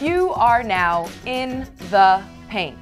You are now in the paint.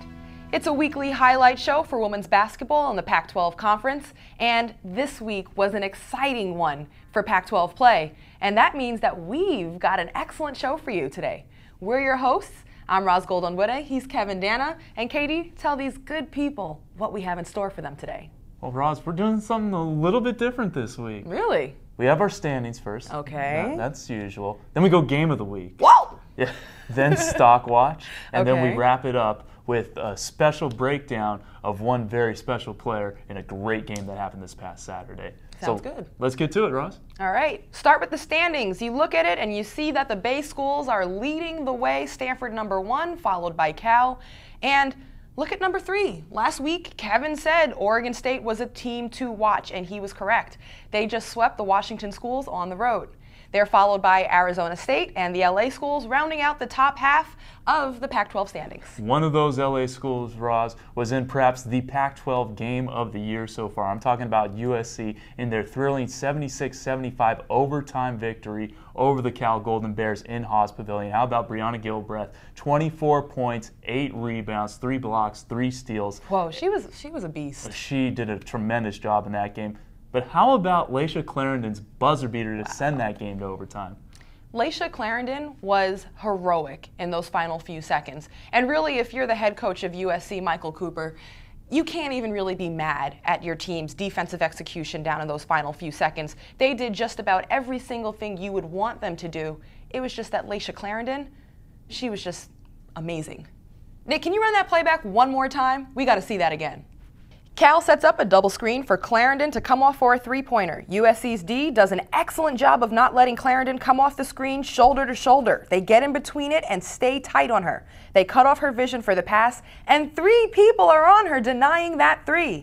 It's a weekly highlight show for women's basketball in the Pac-12 Conference, and this week was an exciting one for Pac-12 play. And that means that we've got an excellent show for you today. We're your hosts. I'm Roz Goldon-Witte, he's Kevin Dana, and Katie, tell these good people what we have in store for them today. Well, Roz, we're doing something a little bit different this week. Really? We have our standings first. Okay. That's usual. Then we go game of the week. Whoa! Yeah. Then stock watch, and then we Okay. wrap it up with a special breakdown of one very special player in a great game that happened this past Saturday. Sounds good. Let's get to it, Roz. All right, start with the standings. You look at it and you see that the Bay schools are leading the way. Stanford #1, followed by Cal. And look at #3. Last week, Kevin said Oregon State was a team to watch, and he was correct. They just swept the Washington schools on the road. They're followed by Arizona State and the LA schools, rounding out the top half of the Pac-12 standings. One of those LA schools, Roz, was in perhaps the Pac-12 game of the year so far. I'm talking about USC in their thrilling 76-75 overtime victory over the Cal Golden Bears in Haas Pavilion. How about Brianna Gilbreth? 24 points, 8 rebounds, 3 blocks, 3 steals. Whoa, she was a beast. She did a tremendous job in that game. But how about Laisha Clarendon's buzzer beater to send that game to overtime? Laisha Clarendon was heroic in those final few seconds. And really, if you're the head coach of USC, Michael Cooper, you can't even really be mad at your team's defensive execution down in those final few seconds. They did just about every single thing you would want them to do. It was just that Laisha Clarendon, she was just amazing. Nick, can you run that playback one more time? We got to see that again. Cal sets up a double screen for Clarendon to come off for a three-pointer. USC's D does an excellent job of not letting Clarendon come off the screen shoulder to shoulder. They get in between it and stay tight on her. They cut off her vision for the pass, and 3 people are on her denying that three.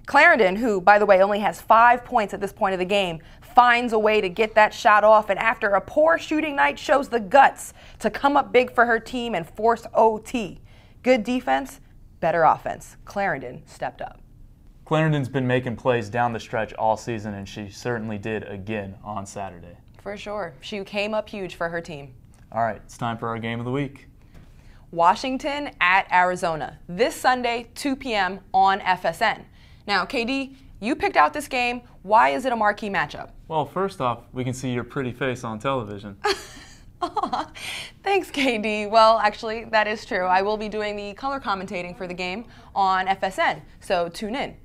Clarendon, who, by the way, only has 5 points at this point of the game, finds a way to get that shot off, and after a poor shooting night, shows the guts to come up big for her team and force OT. Good defense, better offense. Clarendon stepped up. Clarendon's been making plays down the stretch all season, and she certainly did again on Saturday. For sure. She came up huge for her team. All right, it's time for our game of the week. Washington at Arizona. This Sunday, 2 p.m. on FSN. Now, KD, you picked out this game. Why is it a marquee matchup? Well, first off, we can see your pretty face on television. Aw, thanks, KD. Well, actually, that is true. I will be doing the color commentating for the game on FSN, so tune in.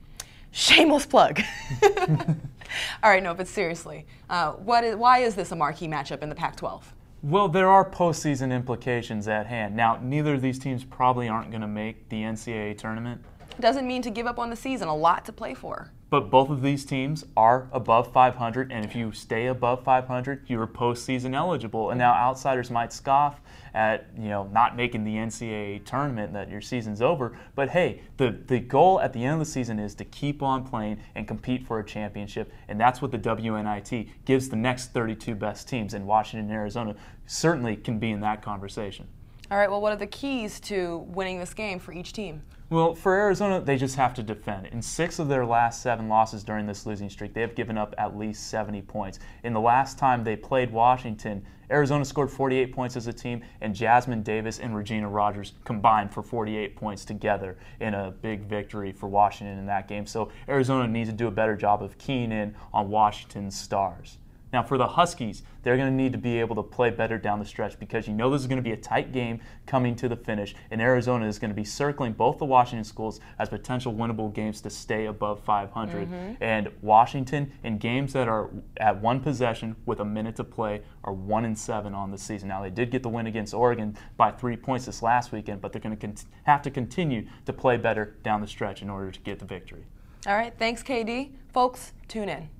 Shameless plug. All right, no, but seriously, why is this a marquee matchup in the Pac-12? Well, there are postseason implications at hand. Now, neither of these teams probably aren't going to make the NCAA tournament. Doesn't mean to give up on the season. A lot to play for. But both of these teams are above 500, and if you stay above 500, you're postseason eligible. And now outsiders might scoff at not making the NCAA tournament, that your season's over. But hey, the goal at the end of the season is to keep on playing and compete for a championship, and that's what the WNIT gives the next 32 best teams. And Washington and Arizona certainly can be in that conversation. All right, well, what are the keys to winning this game for each team? Well, for Arizona, they just have to defend. In 6 of their last 7 losses during this losing streak, they have given up at least 70 points. In the last time they played Washington, Arizona scored 48 points as a team, and Jasmine Davis and Regina Rogers combined for 48 points together in a big victory for Washington in that game. So Arizona needs to do a better job of keying in on Washington's stars. Now, for the Huskies, they're going to need to be able to play better down the stretch, because this is going to be a tight game coming to the finish, and Arizona is going to be circling both the Washington schools as potential winnable games to stay above 500. And Washington, in games that are at 1 possession with a minute to play, are 1-7 on the season. Now, they did get the win against Oregon by 3 points this last weekend, but they're going to have to continue to play better down the stretch in order to get the victory. All right, thanks, KD. Folks, tune in.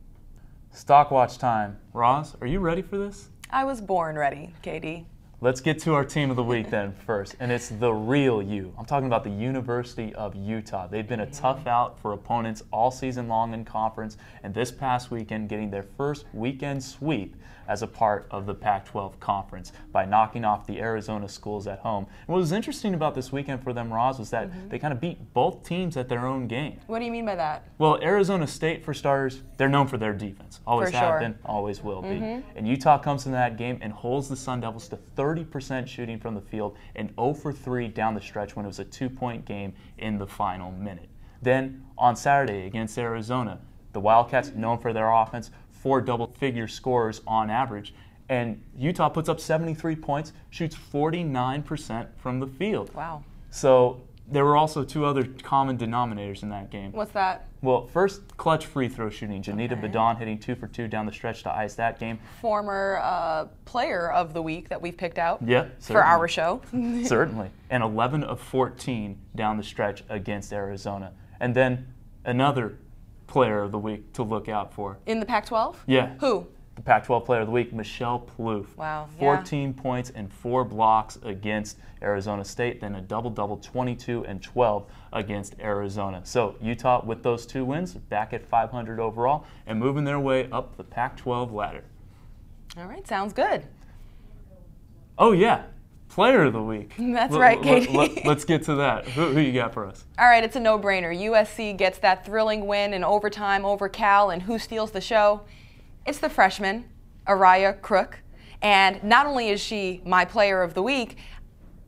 Stock watch time. Roz, are you ready for this? I was born ready, KD. Let's get to our team of the week then first, and it's the real U. I'm talking about the University of Utah. They've been a tough out for opponents all season long in conference, and this past weekend getting their first weekend sweep as a part of the Pac-12 conference by knocking off the Arizona schools at home. And what was interesting about this weekend for them, Roz, was that they kind of beat both teams at their own game. What do you mean by that? Well, Arizona State, for starters, they're known for their defense. Always have been, always will be. And Utah comes into that game and holds the Sun Devils to 30 30% shooting from the field and 0 for 3 down the stretch when it was a 2-point game in the final minute. Then on Saturday against Arizona, the Wildcats, known for their offense, 4 double-figure scorers on average, and Utah puts up 73 points, shoots 49% from the field. Wow. So there were also 2 other common denominators in that game. What's that? Well, first, clutch free throw shooting. Janita Badon hitting 2 for 2 down the stretch to ice that game. Former player of the week that we've picked out for our show. Certainly. And 11 of 14 down the stretch against Arizona. And then another player of the week to look out for. In the Pac-12? Yeah. Who? The Pac-12 Player of the Week, Michelle Plouffe. Wow. 14 points and 4 blocks against Arizona State, then a double-double, 22 and 12 against Arizona. So Utah, with those 2 wins, back at 500 overall and moving their way up the Pac-12 ladder. All right, sounds good. Oh, yeah. Player of the Week. That's right, Katie. Let's get to that. Who you got for us? All right, it's a no-brainer. USC gets that thrilling win in overtime over Cal, and who steals the show? It's the freshman, Araya Crook. And not only is she my player of the week,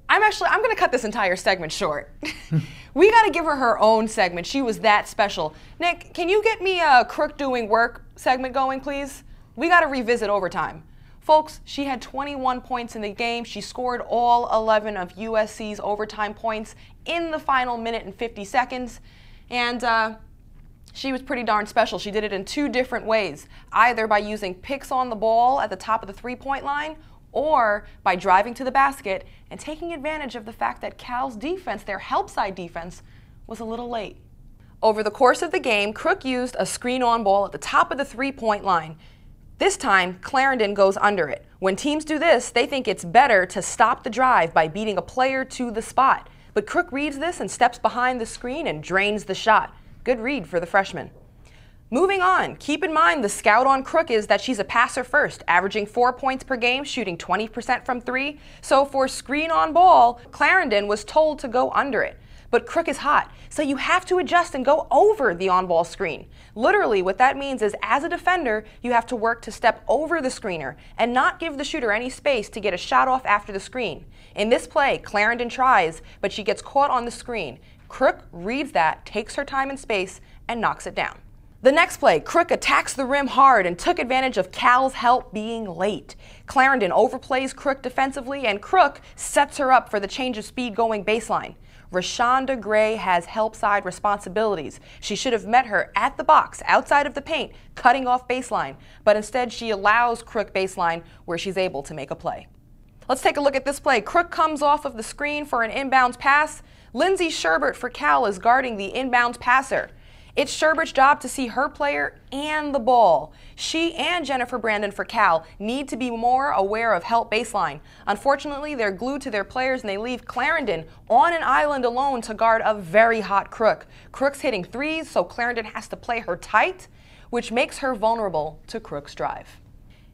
I'm going to cut this entire segment short. We got to give her her own segment. She was that special. Nick, can you get me a Crook doing work segment going, please? We got to revisit overtime. Folks, she had 21 points in the game. She scored all 11 of USC's overtime points in the final minute and 50 seconds. And she was pretty darn special. She did it in 2 different ways, either by using picks on the ball at the top of the 3-point line or by driving to the basket and taking advantage of the fact that Cal's defense, their help side defense, was a little late. Over the course of the game, Crook used a screen on ball at the top of the 3-point line. This time, Clarendon goes under it. When teams do this, they think it's better to stop the drive by beating a player to the spot. But Crook reads this and steps behind the screen and drains the shot. Good read for the freshman. Moving on, keep in mind the scout on Crook is that she's a passer first, averaging 4 points per game, shooting 20% from 3. So for screen on ball, Clarendon was told to go under it. But Crook is hot, so you have to adjust and go over the on-ball screen. Literally, what that means is as a defender, you have to work to step over the screener and not give the shooter any space to get a shot off after the screen. In this play, Clarendon tries, but she gets caught on the screen. Crook reads that, takes her time and space, and knocks it down. The next play, Crook attacks the rim hard and took advantage of Cal's help being late. Clarendon overplays Crook defensively, and Crook sets her up for the change of speed going baseline. Rashonda Gray has help side responsibilities. She should have met her at the box, outside of the paint, cutting off baseline, but instead she allows Crook baseline where she's able to make a play. Let's take a look at this play. Crook comes off of the screen for an inbounds pass. Lindsay Sherbert for Cal is guarding the inbounds passer. It's Sherbert's job to see her player and the ball. She and Jennifer Brandon for Cal need to be more aware of help baseline. Unfortunately, they're glued to their players and they leave Clarendon on an island alone to guard a very hot Crook. Crook's hitting threes, so Clarendon has to play her tight, which makes her vulnerable to Crook's drive.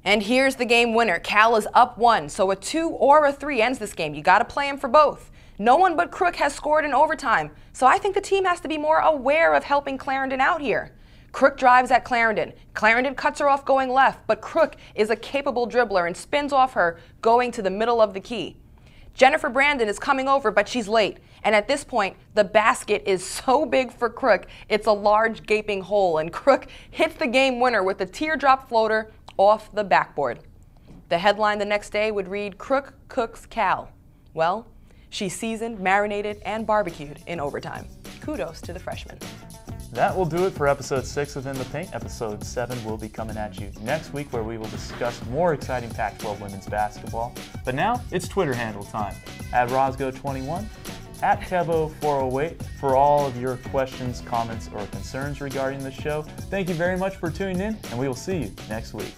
And here's the game winner. Cal is up 1, so a 2 or a 3 ends this game. You got to play him for both. No one but Crook has scored in overtime, so I think the team has to be more aware of helping Clarendon out here. Crook drives at Clarendon. Clarendon cuts her off going left, but Crook is a capable dribbler and spins off her going to the middle of the key. Jennifer Brandon is coming over, but she's late. And at this point, the basket is so big for Crook, it's a large gaping hole, and Crook hits the game winner with a teardrop floater off the backboard. The headline the next day would read, "Crook cooks Cal." Well, she's seasoned, marinated, and barbecued in overtime. Kudos to the freshman. That will do it for episode 6 of In the Paint. Episode 7 will be coming at you next week, where we will discuss more exciting Pac-12 women's basketball. But now it's Twitter handle time. At Rosgo21, at Kevo408 for all of your questions, comments, or concerns regarding the show. Thank you very much for tuning in, and we will see you next week.